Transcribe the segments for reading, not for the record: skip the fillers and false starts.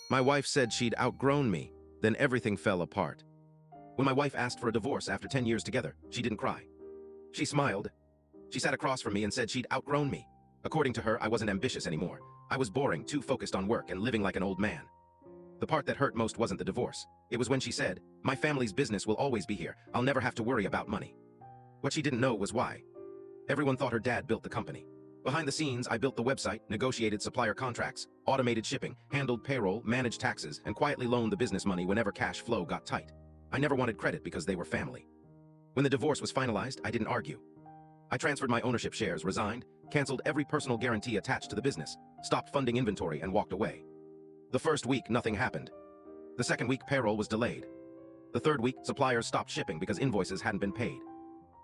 My wife said she'd outgrown me, then everything fell apart. When my wife asked for a divorce after 10 years together, she didn't cry. She smiled. She sat across from me and said she'd outgrown me. According to her, I wasn't ambitious anymore. I was boring, too focused on work and living like an old man. The part that hurt most wasn't the divorce. It was when she said, "My family's business will always be here. I'll never have to worry about money." What she didn't know was why. Everyone thought her dad built the company. Behind the scenes, I built the website, negotiated supplier contracts, automated shipping, handled payroll, managed taxes, and quietly loaned the business money whenever cash flow got tight. I never wanted credit because they were family. When the divorce was finalized, I didn't argue. I transferred my ownership shares, resigned, canceled every personal guarantee attached to the business, stopped funding inventory, and walked away. The first week, nothing happened. The second week, payroll was delayed. The third week, suppliers stopped shipping because invoices hadn't been paid.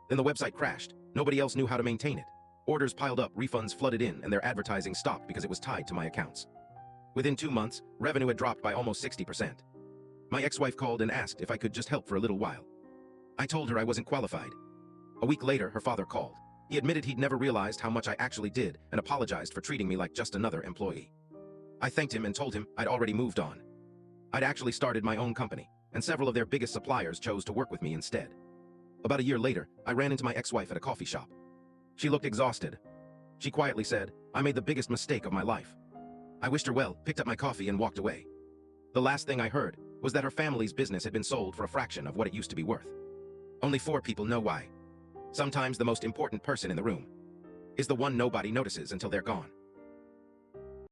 Then the website crashed. Nobody else knew how to maintain it. Orders piled up, refunds flooded in, and their advertising stopped because it was tied to my accounts. Within 2 months, revenue had dropped by almost 60%. My ex-wife called and asked if I could just help for a little while. I told her I wasn't qualified. A week later, her father called. He admitted he'd never realized how much I actually did and apologized for treating me like just another employee. I thanked him and told him I'd already moved on. I'd actually started my own company, and several of their biggest suppliers chose to work with me instead. About a year later, I ran into my ex-wife at a coffee shop. She looked exhausted. She quietly said, "I made the biggest mistake of my life." I wished her well, picked up my coffee, and walked away. The last thing I heard was that her family's business had been sold for a fraction of what it used to be worth. Only 4 people know why. Sometimes the most important person in the room is the one nobody notices until they're gone.